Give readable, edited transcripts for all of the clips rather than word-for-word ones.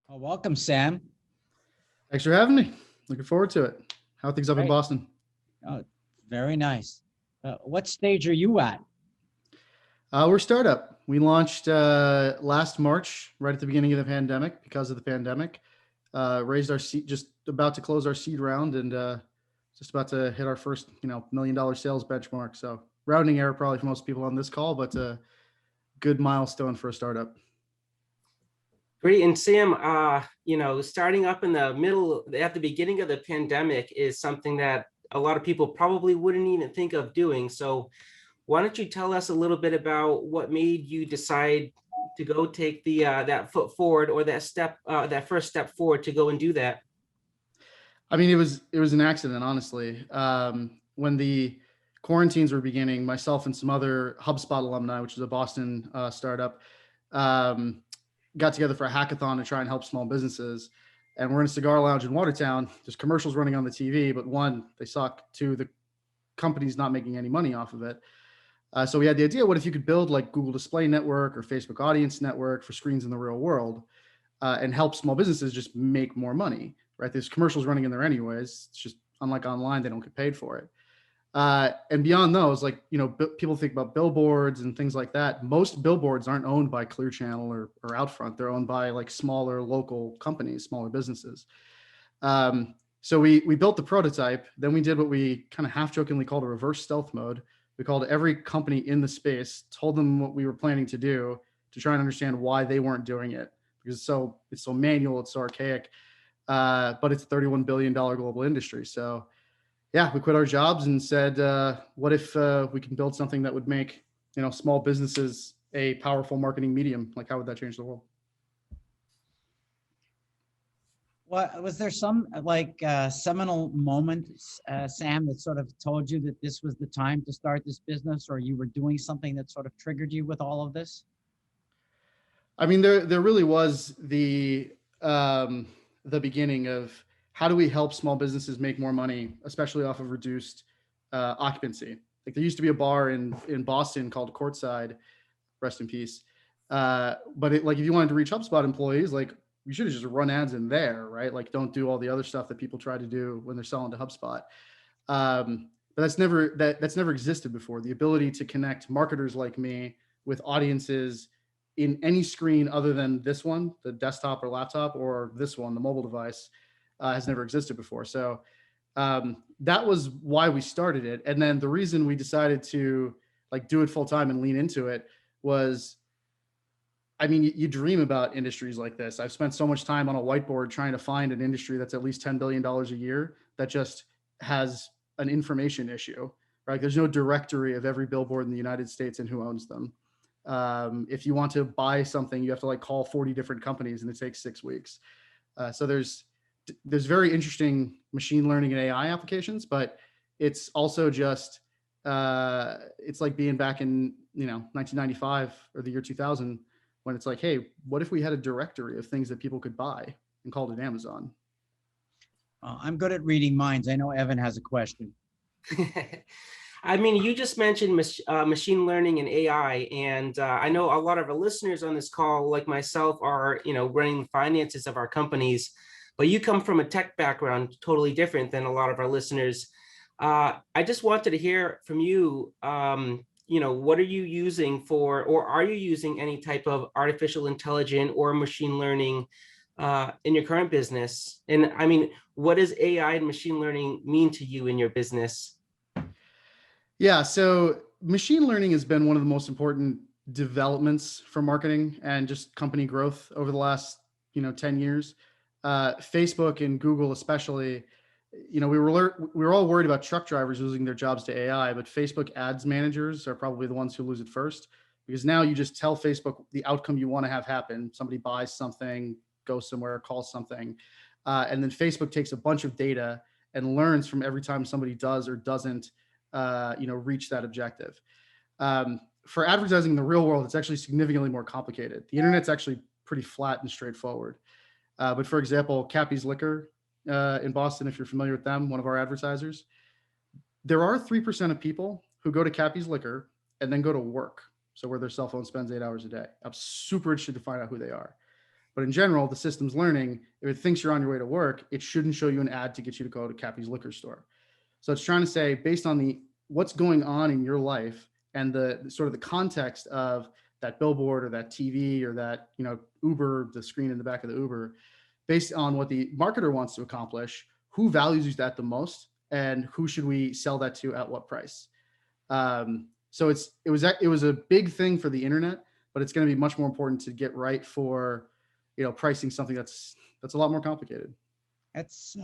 Oh, welcome, Sam. Thanks for having me. Looking forward to it. How are things up in Great. Boston? Oh, very nice. What stage are you at? We're a startup. We launched last March, right at the beginning of the pandemic, because of the pandemic. Raised our seed, just about to close our seed round, and just about to hit our first, $1 million sales benchmark. So rounding error probably for most people on this call, but a good milestone for a startup. Great. And Sam, starting up in the middle, at the beginning of the pandemic is something that a lot of people probably wouldn't even think of doing. So why don't you tell us a little bit about what made you decide to go take the that foot forward, or that first step forward to go and do that? I mean, it was an accident, honestly. When the quarantines were beginning, myself and some other HubSpot alumni, which is a Boston startup, um, got together for a hackathon to try and help small businesses. And we're in a cigar lounge in Watertown. There's commercials running on the TV, but one, they suck. Two, the company's not making any money off of it. So we had the idea: what if you could build like Google Display Network or Facebook Audience Network for screens in the real world, and help small businesses just make more money? Right? There's commercials running in there anyways. It's just unlike online, they don't get paid for it. And beyond those, like, people think about billboards and things like that. Most billboards aren't owned by Clear Channel or Outfront. They're owned by like smaller local companies, smaller businesses. So we built the prototype. Then we did what we kind of half jokingly called a reverse stealth mode. We called every company in the space, told them what we were planning to do to try and understand why they weren't doing it, because it's so manual, it's so archaic, but it's a $31 billion global industry. So yeah, we quit our jobs and said, what if we can build something that would make small businesses a powerful marketing medium? Like, how would that change the world? What was there some seminal moment, Sam, that sort of told you that this was the time to start this business, or you were doing something that sort of triggered you with all of this? I mean, there really was the beginning of how do we help small businesses make more money, especially off of reduced occupancy. Like, there used to be a bar in Boston called Courtside, rest in peace. But like, if you wanted to reach HubSpot employees, like, you should have just run ads in there, right? Like, don't do all the other stuff that people try to do when they're selling to HubSpot. But that's never existed before. The ability to connect marketers like me with audiences in any screen other than this one, the desktop or laptop, or this one, the mobile device, has never existed before. So that was why we started it. And then the reason we decided to like do it full time and lean into it was, I mean, you dream about industries like this. I've spent so much time on a whiteboard trying to find an industry that's at least $10 billion a year that just has an information issue, right? There's no directory of every billboard in the United States and who owns them. If you want to buy something, you have to like call 40 different companies, and it takes 6 weeks. So there's very interesting machine learning and AI applications, but it's also just it's like being back in 1995 or the year 2000, when it's like, hey, what if we had a directory of things that people could buy and called it Amazon? I'm good at reading minds. I know Evan has a question. I mean, you just mentioned machine learning and AI, and I know a lot of our listeners on this call, like myself, are running finances of our companies, but you come from a tech background, totally different than a lot of our listeners. I just wanted to hear from you. What are you using for, or are you using any type of artificial intelligence or machine learning in your current business? And I mean, what does AI and machine learning mean to you in your business? Yeah, so machine learning has been one of the most important developments for marketing and just company growth over the last 10 years. Facebook and Google especially, we were all worried about truck drivers losing their jobs to AI, but Facebook ads managers are probably the ones who lose it first, because now you just tell Facebook the outcome you want to have happen. Somebody buys something, goes somewhere, calls something, and then Facebook takes a bunch of data and learns from every time somebody does or doesn't reach that objective. For advertising in the real world, it's actually significantly more complicated. The internet's actually pretty flat and straightforward. But for example, Cappy's Liquor in Boston, if you're familiar with them, one of our advertisers, there are 3% of people who go to Cappy's Liquor and then go to work. So where their cell phone spends 8 hours a day. I'm super interested to find out who they are. But in general, the system's learning, if it thinks you're on your way to work, it shouldn't show you an ad to get you to go to Cappy's liquor store. So it's trying to say, based on what's going on in your life and the sort of the context of that billboard or that TV or that, Uber, the screen in the back of the Uber, based on what the marketer wants to accomplish, who values that the most, and who should we sell that to at what price? So it was a big thing for the internet, but it's going to be much more important to get right for, pricing something that's a lot more complicated. That's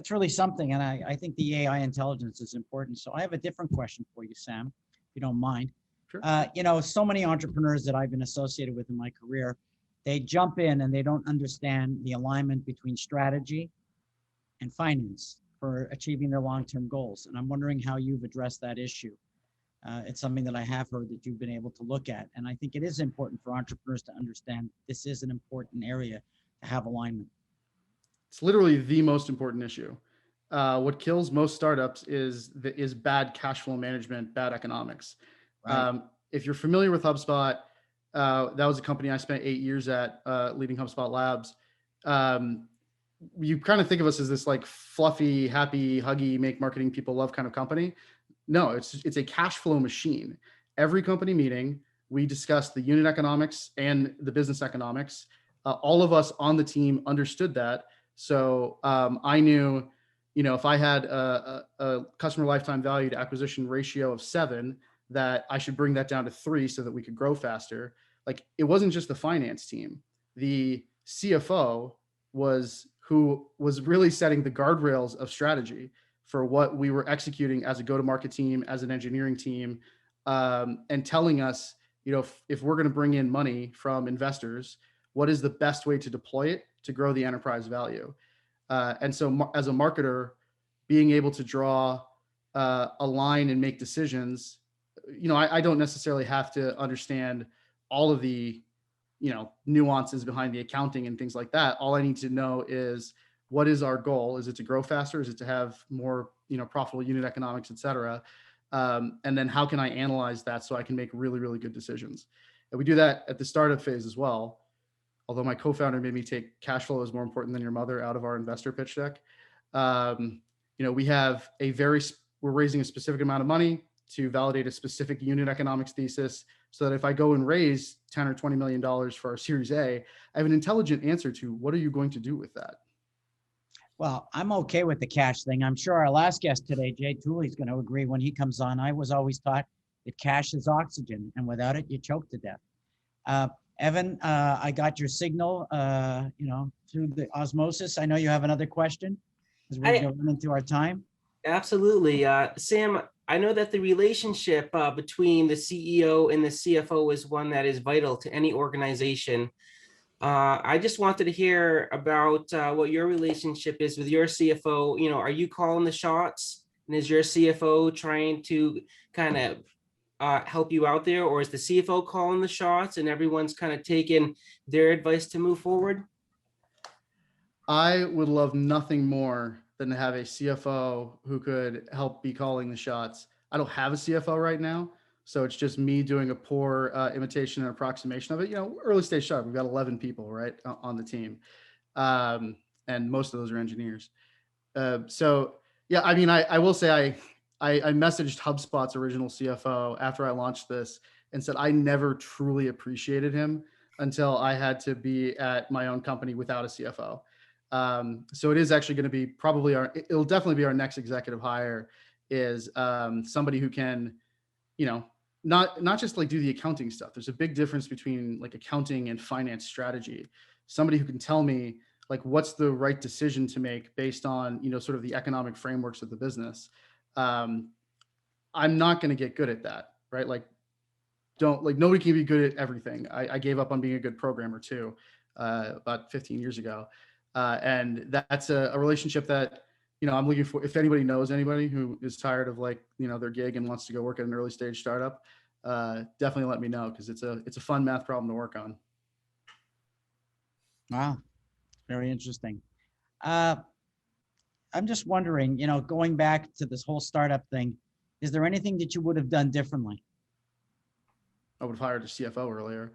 really something, and I think the AI intelligence is important. So I have a different question for you, Sam, if you don't mind. Sure. So many entrepreneurs that I've been associated with in my career, they jump in and they don't understand the alignment between strategy and finance for achieving their long-term goals. And I'm wondering how you've addressed that issue. It's something that I have heard that you've been able to look at. And I think it is important for entrepreneurs to understand this is an important area to have alignment. It's literally the most important issue. What kills most startups is bad cash flow management, bad economics. Right. If you're familiar with HubSpot, that was a company I spent 8 years at, leading HubSpot Labs. You kind of think of us as this like fluffy, happy, huggy, make marketing people love kind of company. No, it's a cash flow machine. Every company meeting, we discuss the unit economics and the business economics. All of us on the team understood that. So I knew, if I had a customer lifetime value to acquisition ratio of 7, that I should bring that down to 3 so that we could grow faster. Like, it wasn't just the finance team. The CFO who was really setting the guardrails of strategy for what we were executing as a go-to-market team, as an engineering team, and telling us, if we're going to bring in money from investors, what is the best way to deploy it to grow the enterprise value? And so as a marketer, being able to draw a line and make decisions, I don't necessarily have to understand all of the, nuances behind the accounting and things like that. All I need to know is, what is our goal? Is it to grow faster? Is it to have more, profitable unit economics, et cetera? And then how can I analyze that so I can make really, really good decisions? And we do that at the startup phase as well. Although my co-founder made me take cash flow is more important than your mother out of our investor pitch deck. We're raising a specific amount of money to validate a specific unit economics thesis, so that if I go and raise $10 or $20 million for our Series A, I have an intelligent answer to, what are you going to do with that? Well, I'm okay with the cash thing. I'm sure our last guest today, Jay Tooley's going to agree when he comes on. I was always taught that cash is oxygen, and without it, you choke to death. Evan, I got your signal, through the osmosis. I know you have another question as we're going into our time. Absolutely. Sam, I know that the relationship between the CEO and the CFO is one that is vital to any organization. I just wanted to hear about what your relationship is with your CFO. Are you calling the shots? And is your CFO trying to kind of help you out there? Or is the CFO calling the shots and everyone's kind of taking their advice to move forward? I would love nothing more than to have a CFO who could help be calling the shots. I don't have a CFO right now, so it's just me doing a poor imitation and approximation of it. Early stage startup, we've got 11 people right on the team, and most of those are engineers. So yeah, I mean, I will say I messaged HubSpot's original CFO after I launched this and said I never truly appreciated him until I had to be at my own company without a CFO. So it is actually going to be it'll definitely be our next executive hire, is somebody who can, not just like do the accounting stuff. There's a big difference between like accounting and finance strategy. Somebody who can tell me like what's the right decision to make based on, sort of the economic frameworks of the business. I'm not going to get good at that, right? Nobody can be good at everything. I gave up on being a good programmer too, about 15 years ago. And that's a relationship that, I'm looking for. If anybody knows anybody who is tired of their gig and wants to go work at an early stage startup, definitely let me know, because it's a fun math problem to work on. Wow, very interesting. I'm just wondering, going back to this whole startup thing, is there anything that you would have done differently? I would have hired a CFO earlier.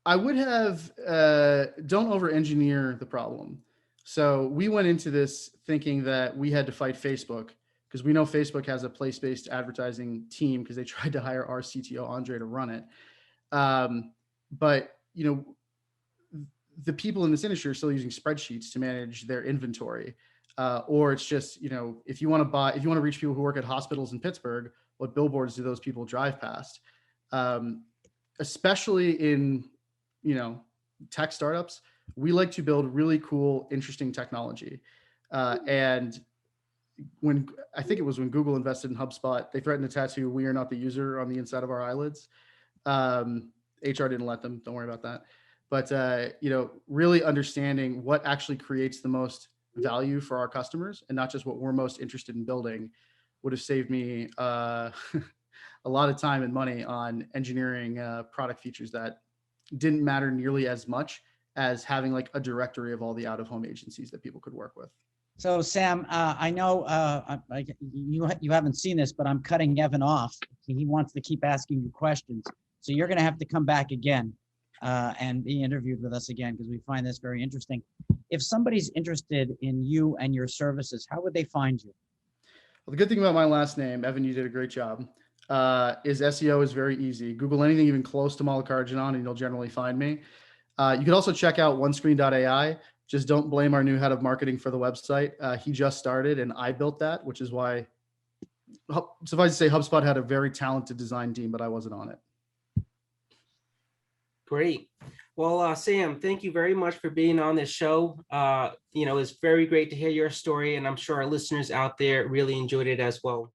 I would have, don't over-engineer the problem. So we went into this thinking that we had to fight Facebook, because we know Facebook has a place-based advertising team because they tried to hire our CTO, Andre, to run it. But, you know, the people in this industry are still using spreadsheets to manage their inventory. Or it's just, you know, if you want to reach people who work at hospitals in Pittsburgh, what billboards do those people drive past? Especially in, you know, tech startups, we like to build really cool, interesting technology. And when, I think it was when Google invested in HubSpot, they threatened to tattoo "We are not the user" on the inside of our eyelids. HR didn't let them, don't worry about that. But, you know, really understanding what actually creates the most value for our customers and not just what we're most interested in building would have saved me a lot of time and money on engineering product features that didn't matter nearly as much as having like a directory of all the out-of-home agencies that people could work with. So Sam, I know you haven't seen this, but I'm cutting Evan off. He wants to keep asking you questions. So you're going to have to come back again and be interviewed with us again, because we find this very interesting. If somebody's interested in you and your services, how would they find you? Well, the good thing about my last name, Evan, you did a great job, is SEO is very easy. Google anything even close to Mallikarjunan and you'll generally find me. You can also check out OneScreen.AI. Just don't blame our new head of marketing for the website. He just started and I built that, which is why, suffice to say, HubSpot had a very talented design team, but I wasn't on it. Great. Well, Sam, thank you very much for being on this show. You know, it's very great to hear your story, and I'm sure our listeners out there really enjoyed it as well.